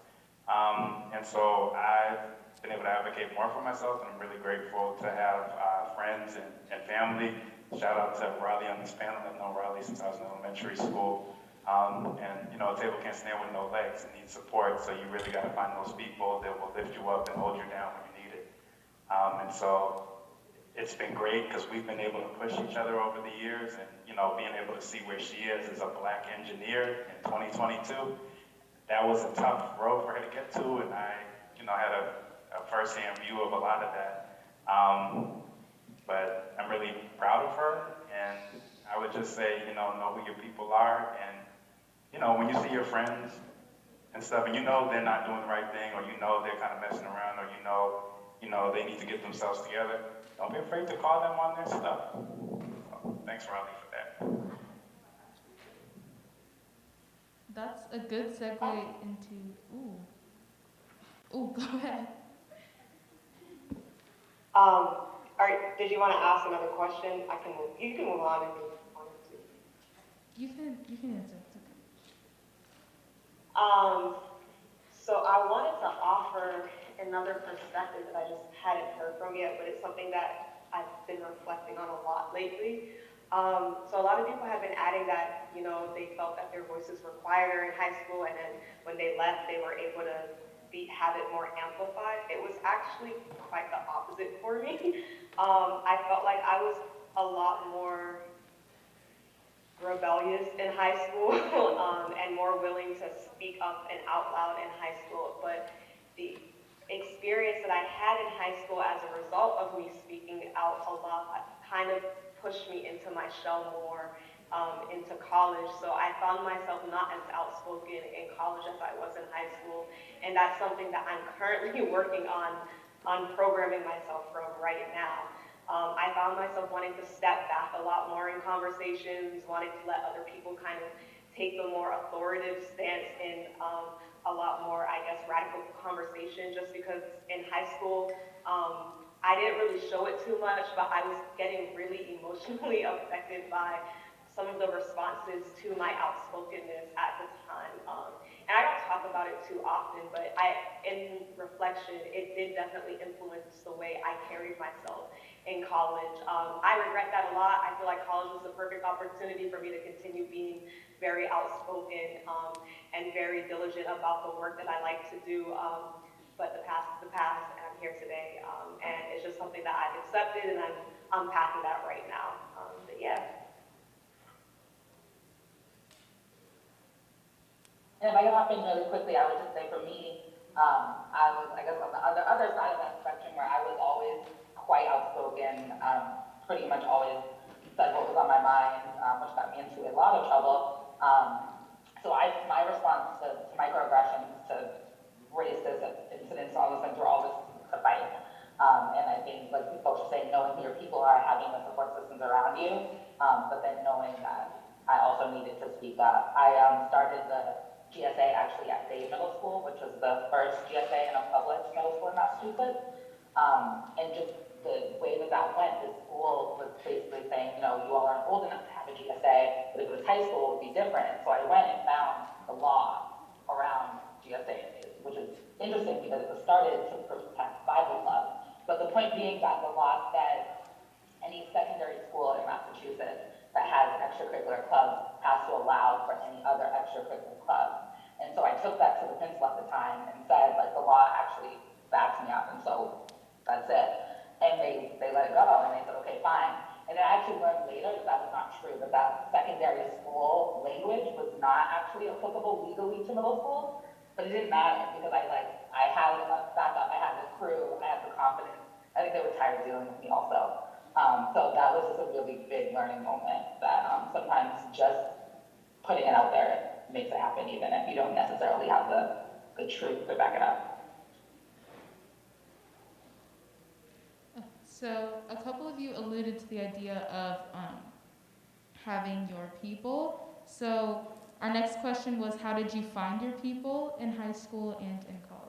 And so I've been able to advocate more for myself, and I'm really grateful to have friends and family. Shout out to Riley on this panel. I've known Riley since I was in elementary school. And you know, a table can't stand with no legs. It needs support, so you really got to find those people that will lift you up and hold you down when you need it. And so it's been great because we've been able to push each other over the years, and you know, being able to see where she is as a Black engineer in 2022. That was a tough road for her to get to, and I, you know, had a first-hand view of a lot of that. But I'm really proud of her, and I would just say, you know who your people are, and you know, when you see your friends and stuff, and you know they're not doing the right thing, or you know they're kind of messing around, or you know they need to get themselves together, don't be afraid to call them on their stuff. So, thanks, Riley, for that. That's a good segue into, go ahead. All right, did you want to ask another question? You can move on if you want to. You can answer, it's okay. So I wanted to offer another perspective that I just hadn't heard from yet, but it's something that I've been reflecting on a lot lately. So a lot of people have been adding that, you know, they felt that their voices were quieter in high school, and then when they left, they were able to have it more amplified. It was actually quite the opposite for me. I felt like I was a lot more rebellious in high school and more willing to speak up and out loud in high school. But the experience that I had in high school as a result of me speaking out a lot kind of pushed me into my shell more into college. So I found myself not as outspoken in college as I was in high school. And that's something that I'm currently working on programming myself from right now. I found myself wanting to step back a lot more in conversations, wanting to let other people kind of take the more authoritative stance in a lot more, I guess, radical conversation, just because in high school, I didn't really show it too much, but I was getting really emotionally affected by some of the responses to my outspokenness at the time. And I don't talk about it too often, but in reflection, it did definitely influence the way I carried myself in college. I regret that a lot. I feel like college was the perfect opportunity for me to continue being very outspoken and very diligent about the work that I like to do. But the past is the past, and I'm here today. And it's just something that I've accepted, and I'm unpacking that right now. But yeah. And if I could hop in really quickly, I would just say for me, I was, I guess, on the other side of that spectrum where I was always quite outspoken, pretty much always said what was on my mind, which got me into a lot of trouble. So my response to microaggressions, to racist incidents, all those things were always to fight. And I think, like folks are saying, knowing who your people are, having the support systems around you, but then knowing that I also needed to speak up. I started the GSA actually at Bay Middle School, which was the first GSA in a public middle school in Massachusetts. And just the way that went, the school was basically saying, you know, you all aren't old enough to have a GSA, but if it was high school, it would be different. So I went and found the law around GSA, which is interesting because it was started to protect Bible clubs. But the point being that the law said any secondary school in Massachusetts that has extracurricular clubs has to allow for any other extracurricular club. And so I took that to the principal at the time and said, like, the law actually backs me up, and so that's it. And they let it go, and they said, okay, fine. And I actually learned later that that was not true, that that secondary school language was not actually applicable legally to middle schools. But it didn't matter because I had a backup, I had the crew, I had the confidence. I think they were tired of dealing with me also. So that was just a really big learning moment that sometimes just putting it out there makes it happen even if you don't necessarily have the truth to back it up. So a couple of you alluded to the idea of having your people. So our next question was, how did you find your people in high school and in college?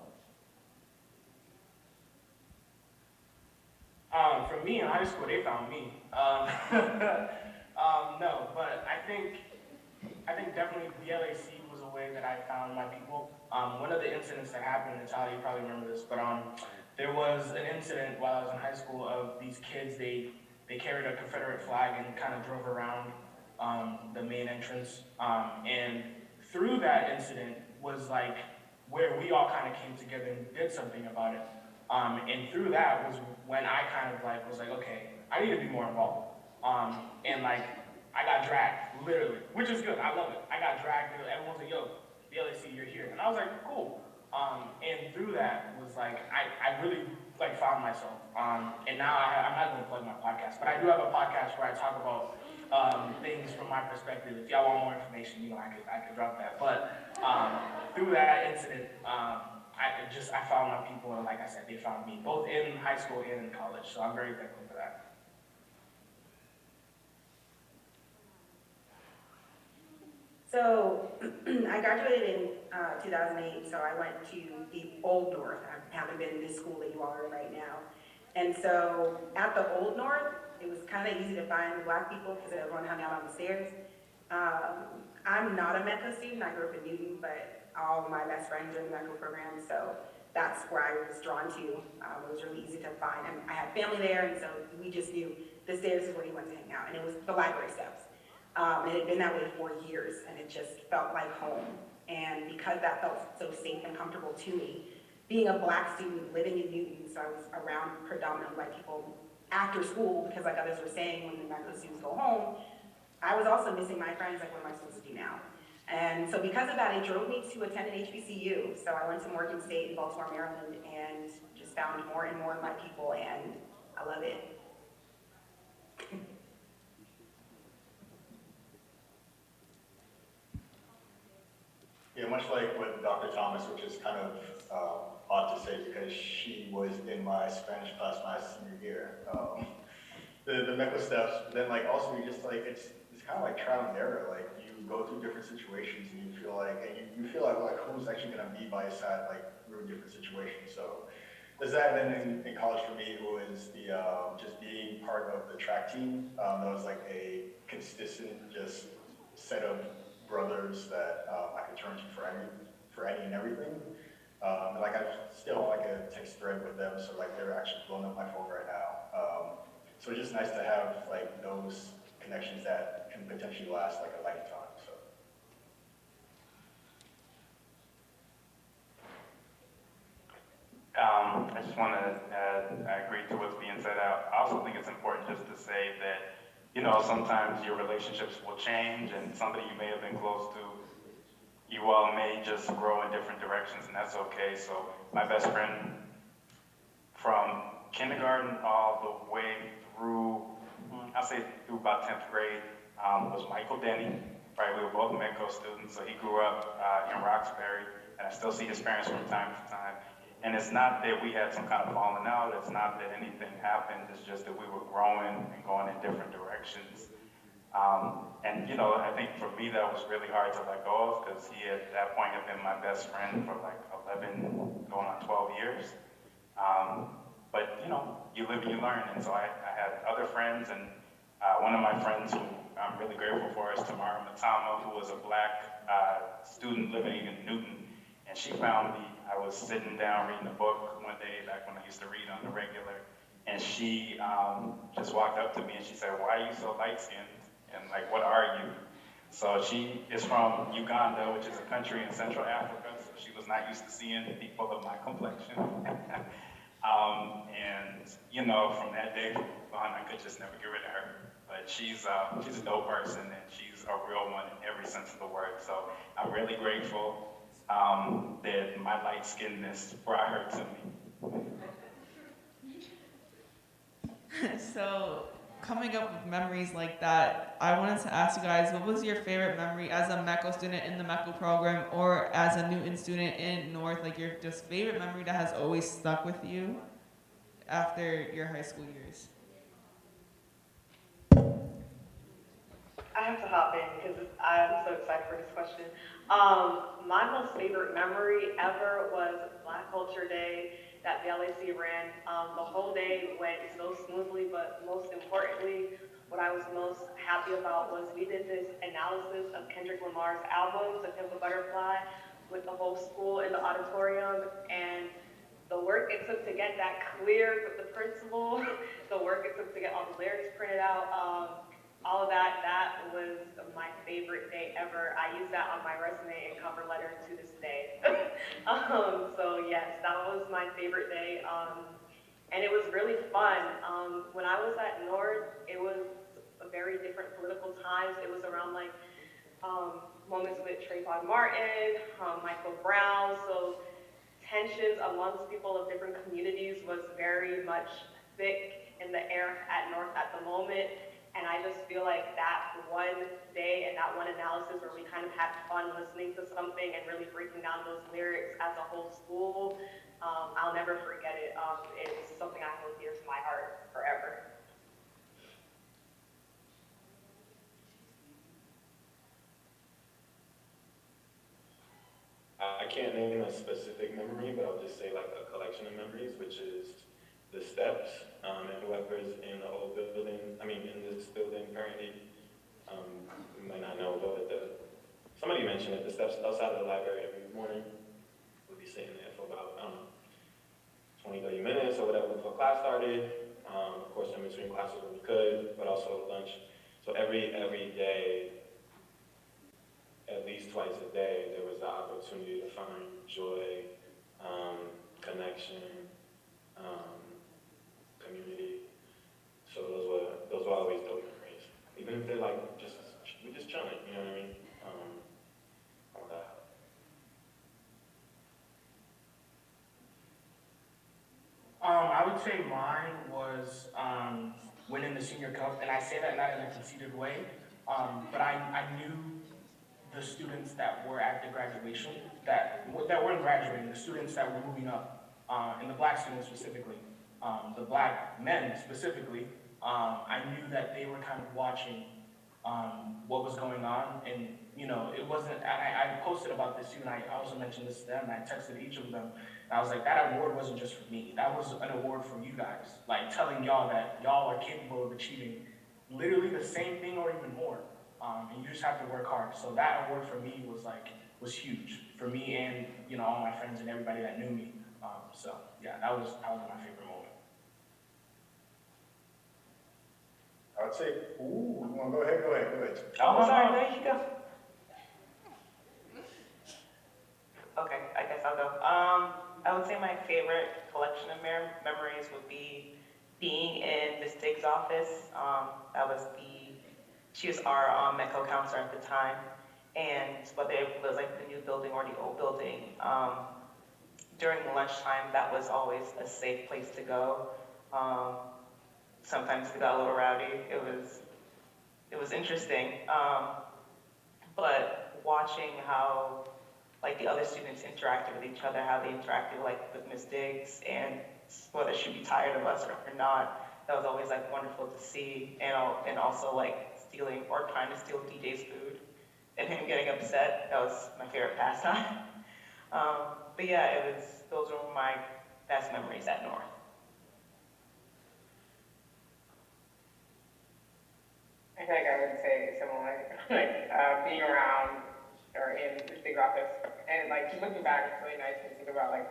For me in high school, they found me. No, but I think definitely BLAC was a way that I found my people. One of the incidents that happened, Natalia, you probably remember this, but there was an incident while I was in high school of these kids, they carried a Confederate flag and kind of drove around the main entrance. And through that incident was like where we all kind of came together and did something about it. And through that was when I kind of like was like, okay, I need to be more involved. And like I got dragged, literally, which is good. I love it. I got dragged. Everyone's like, yo, BLAC, you're here. And I was like, cool. And through that was like, I really like found myself. And now I'm not going to plug my podcast, but I do have a podcast where I talk about things from my perspective. If y'all want more information, you know, I could drop that. But through that incident, I found my people, and like I said, they found me, both in high school and in college. So I'm very thankful for that. So I graduated in 2008, so I went to the Old North. I haven't been in this school that you all are in right now. And so at the Old North, it was kind of easy to find Black people because everyone hung out on the stairs. I'm not a METCO student. I grew up in Newton, but all of my best friends are in the METCO program, so that's where I was drawn to. It was really easy to find. And I had family there, and so we just knew the stairs is where you went to hang out, and it was the library steps. It had been that way for years, and it just felt like home. And because that felt so safe and comfortable to me, being a Black student living in Newton, so I was around predominantly White people after school, because like others were saying, when the METCO students go home, I was also missing my friends, like what am I supposed to do now? And so because of that, it drove me to attend an HBCU. So I went to Morgan State in Baltimore, Maryland, and just found more and more of my people, and I love it. Yeah, much like with Dr. Thomas, which is kind of odd to say because she was in my Spanish class my senior year. The METCO steps, but then like also you just like, it's kind of like trial and error. Like you go through different situations and you feel like, and you feel like who's actually gonna be by your side, like through different situations. So there's that. And then in college for me, it was the just being part of the track team. That was like a consistent just set of brothers that I could turn to for any and everything. And like I still like a text thread with them, so like they're actually blowing up my phone right now. So it's just nice to have like those connections that can potentially last like a lifetime. So. I just want to add, I agree to what's being said. I also think it's important just to say that, you know, sometimes your relationships will change and somebody you may have been close to, you all may just grow in different directions, and that's okay. So my best friend from kindergarten all the way through, I'll say through about 10th grade, was Michael Denny, right? We were both METCO students, so he grew up in Roxbury, and I still see his parents from time to time. And it's not that we had some kind of falling out, it's not that anything happened, it's just that we were growing and going in different directions. And you know, I think for me that was really hard to let go of because he at that point had been my best friend for like 11, going on 12 years. But you know, you live and you learn, and so I had other friends, and one of my friends who I'm really grateful for is Tamara Matama, who was a Black student living in Newton, and she found me. I was sitting down reading a book one day, back when I used to read on the regular, and she just walked up to me and she said, "Why are you so light-skinned? And like, what are you?" So she is from Uganda, which is a country in Central Africa, so she was not used to seeing people of my complexion. And you know, from that day on, I could just never get rid of her. she's a dope person and she's a real one in every sense of the word. So I'm really grateful that my light skinnedness brought her to me. So, coming up with memories like that, I wanted to ask you guys, what was your favorite memory as a METCO student in the METCO program or as a Newton student in North? Like your just favorite memory that has always stuck with you after your high school years? I have to hop in because I'm so excited for this question. My most favorite memory ever was Black Culture Day that BLAC ran. The whole day went so smoothly, but most importantly, what I was most happy about was we did this analysis of Kendrick Lamar's album, To Pimp a Butterfly, with the whole school in the auditorium, and the work it took to get that cleared with the principal, the work it took to get all the lyrics printed out, all of that, that was my favorite day ever. I use that on my resume and cover letter to this day. So yes, that was my favorite day. And it was really fun. When I was at North, it was a very different political times. It was around like moments with Trayvon Martin, Michael Brown. So tensions amongst people of different communities was very much thick in the air at North at the moment. And I just feel like that one day and that one analysis where we kind of had fun listening to something and really breaking down those lyrics as a whole school, I'll never forget it. It's something I hold dear to my heart forever. I can't name a specific memory, but I'll just say like a collection of memories, which is the steps, and whoever's in the old building, in this building currently, you might not know, but somebody mentioned it, the steps outside of the library every morning, we'll be sitting there for about, 20, 30 minutes or whatever before class started, of course in between classes when we could, but also lunch. So every day, at least twice a day, there was the opportunity to find joy, connection, community. So those were always dope memories. Even if they're like we just chilling, you know what I mean? All that. I would say mine was winning the senior cup, and I say that not in a conceited way, but I knew the students that were at the graduation, that weren't graduating, the students that were moving up, and the Black students specifically, the Black men specifically, I knew that they were kind of watching what was going on, and it wasn't, I posted about this too, and I also mentioned this to them, and I texted each of them, and I was like, that award wasn't just for me, that was an award for you guys, like telling y'all that y'all are capable of achieving literally the same thing or even more. And you just have to work hard. So that award for me was huge for me and all my friends and everybody that knew me. So yeah, that was my favorite moment. I would say, go ahead. Oh, sorry, there you go. Okay, I guess I'll go. I would say my favorite collection of memories would be being in Miss Diggs' office. She was our METCO counselor at the time, and whether it was like the new building or the old building, during lunchtime, that was always a safe place to go. Sometimes it got a little rowdy. It was interesting, but watching how like the other students interacted with each other, how they interacted like with Miss Diggs, and whether she'd be tired of us or not, that was always like wonderful to see, and also like stealing or trying to steal DJ's food and him getting upset. That was my favorite pastime. But yeah, those were my best memories at North. I feel like I would say similar, like being around or in the big office, and like just looking back, it's really nice to think about like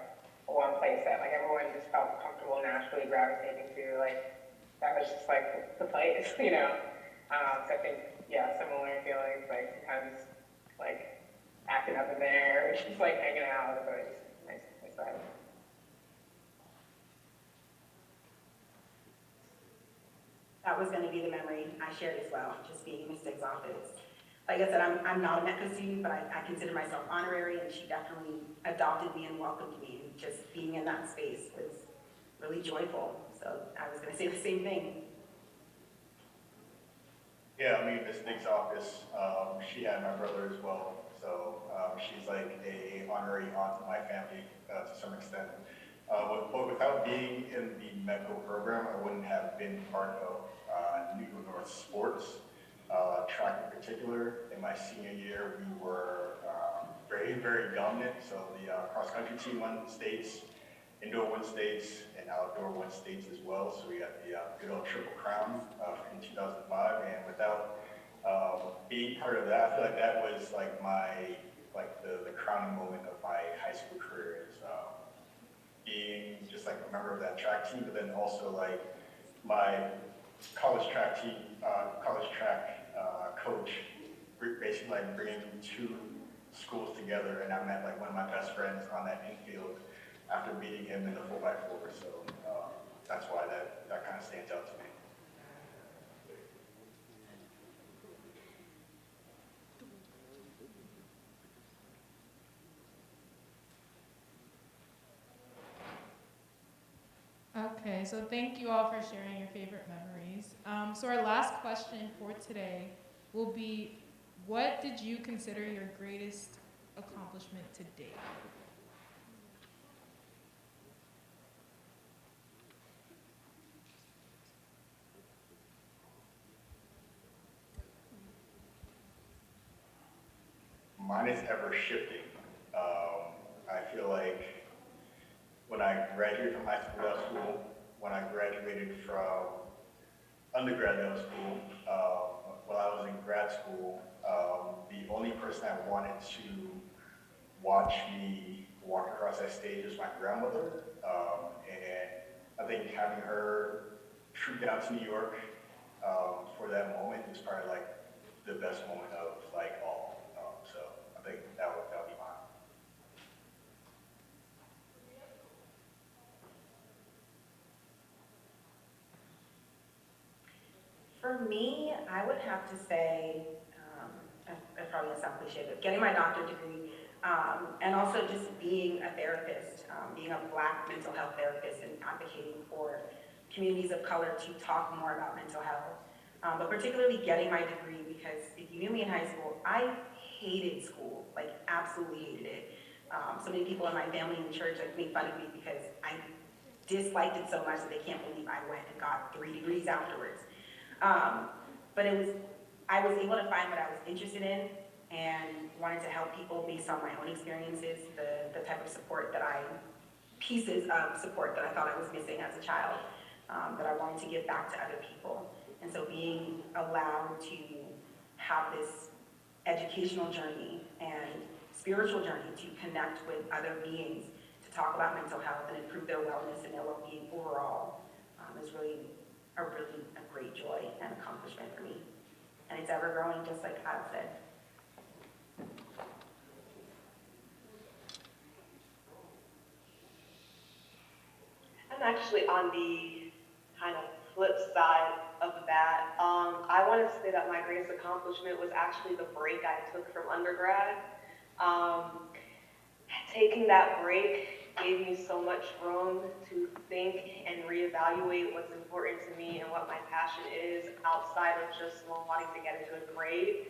one place that like everyone just felt comfortable naturally gravitating to, like that was just like the place, So I think, yeah, similar feelings, like sometimes like acting up in there, or just like hanging out, it's always nice vibe. that was going to be the memory I shared as well, just being in Ms. Diggs' office. Like I said, I'm not a METCO student, but I consider myself honorary, and she definitely adopted me and welcomed me. And just being in that space was really joyful. So I was going to say the same thing. Yeah, I mean, Miss Nick's office, she had my brother as well, so she's like a honorary aunt to my family to some extent. But without being in the METCO program, I wouldn't have been part of New North sports, track in particular. In my senior year, we were very, very dominant. So the cross-country team won states, indoor won states, and outdoor won states as well. So we got the good old triple crown in 2005. And without being part of that, I feel like that was like the crowning moment of my high school career is being just like a member of that track team, but then also like my college track team, coach, basically like bringing two schools together, and I met like one of my best friends on that infield after beating him in the 4x4. So that's why that kind of stands out to me. Okay, so thank you all for sharing your favorite memories. So our last question for today will be, what did you consider your greatest accomplishment to date? Mine is ever shifting. I feel like when I graduated from high school, that was cool. When I graduated from undergrad, that was cool. While I was in grad school, the only person I wanted to watch me walk across that stage was my grandmother. And I think having her troop down to New York for that moment was probably like the best moment of like all. So I think that would be mine. For me, I would have to say, it probably gonna sound cliche, but getting my doctorate degree, and also just being a therapist, being a Black mental health therapist and advocating for communities of color to talk more about mental health. But particularly getting my degree, because if you knew me in high school, I hated school, like absolutely hated it. So many people in my family and church like make fun of me because I disliked it so much that they can't believe I went and got 3 degrees afterwards. But I was able to find what I was interested in and wanted to help people based on my own experiences, the type of support pieces of support that I thought I was missing as a child, that I wanted to give back to other people. And so being allowed to have this educational journey and spiritual journey to connect with other beings, to talk about mental health and improve their wellness and their well-being overall, is really a great joy and accomplishment for me. And it's ever growing, just like Kyle said. I'm actually on the kind of flip side of that. I want to say that my greatest accomplishment was actually the break I took from undergrad. Taking that break gave me so much room to think and reevaluate what's important to me and what my passion is outside of just wanting to get a good grade.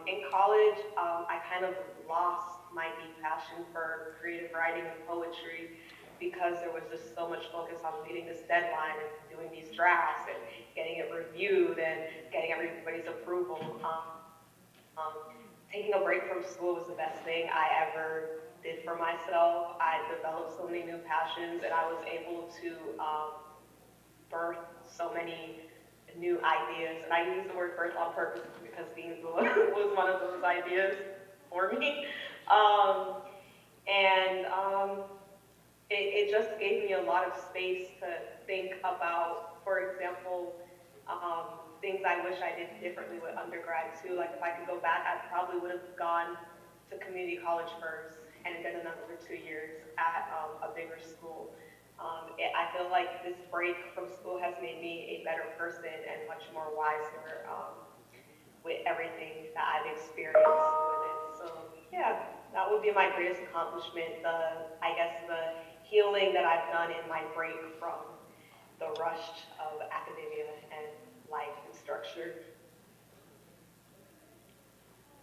In college, I kind of lost my deep passion for creative writing and poetry because there was just so much focus on meeting this deadline and doing these drafts and getting it reviewed and getting everybody's approval. Taking a break from school was the best thing I ever did for myself. I developed so many new passions, and I was able to birth so many new ideas. And I use the word birth on purpose because being was one of those ideas for me. It just gave me a lot of space to think about, for example, things I wish I did differently with undergrad too. Like if I could go back, I probably would have gone to community college first and done another 2 years at a bigger school I feel like this break from school has made me a better person and much more wiser with everything that I've experienced with it. So yeah, that would be my greatest accomplishment. I guess the healing that I've done in my break from the rush of academia and life and structure.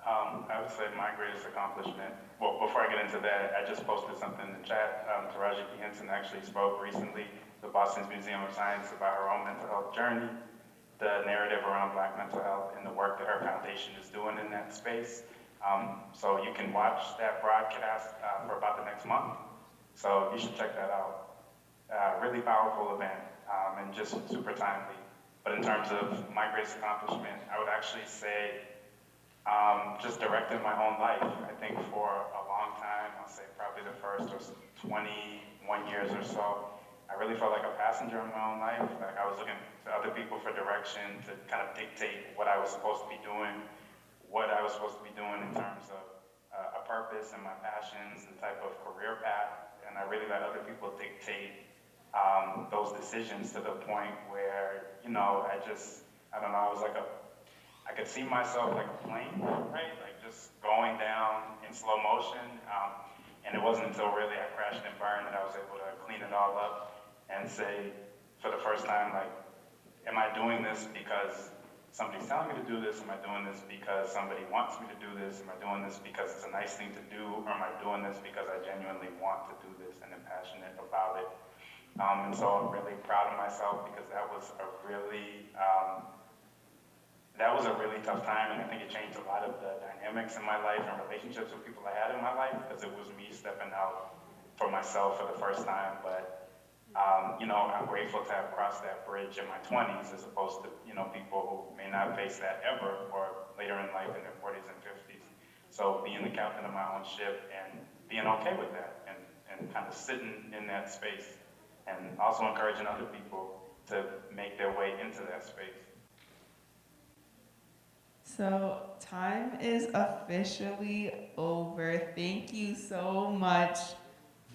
I would say my greatest accomplishment, well, before I get into that, I just posted something in the chat. Taraji P. Henson actually spoke recently to Boston's Museum of Science about her own mental health journey, the narrative around Black mental health, and the work that her foundation is doing in that space. So you can watch that broadcast for about the next month. So you should check that out. Really powerful event and just super timely. But in terms of my greatest accomplishment, I would actually say just directing my own life. I think for a long time, I'll say probably the first 21 years or so, I really felt like a passenger in my own life. Like I was looking to other people for direction to kind of dictate what I was supposed to be doing, what I was supposed to be doing in terms of a purpose and my passions and type of career path. And I really let other people dictate those decisions to the point where, I don't know, I could see myself like a plane, right? Like just going down in slow motion. And it wasn't until really I crashed and burned that I was able to clean it all up and say for the first time, like, am I doing this because somebody's telling me to do this? Am I doing this because somebody wants me to do this? Am I doing this because it's a nice thing to do? Or am I doing this because I genuinely want to do this and am passionate about it? And so I'm really proud of myself because that was a really tough time, and I think it changed a lot of the dynamics in my life and relationships with people I had in my life because it was me stepping out for myself for the first time. But I'm grateful to have crossed that bridge in my 20s as opposed to people who may not face that ever or later in life in their 40s and 50s. So being the captain of my own ship and being okay with that and kind of sitting in that space and also encouraging other people to make their way into that space. So time is officially over. Thank you so much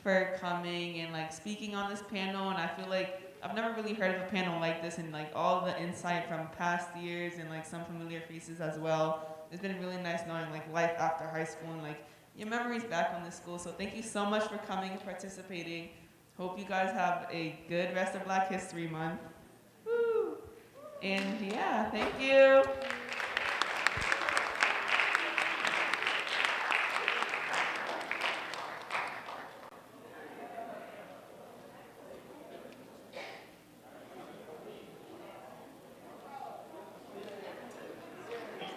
for coming and like speaking on this panel. And I feel like I've never really heard of a panel like this and like all the insight from past years and like some familiar faces as well. It's been really nice knowing like life after high school and like your memories back on this school. So thank you so much for coming and participating. Hope you guys have a good rest of Black History Month. Woo! And yeah, thank you.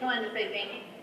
I wanted to say thank you.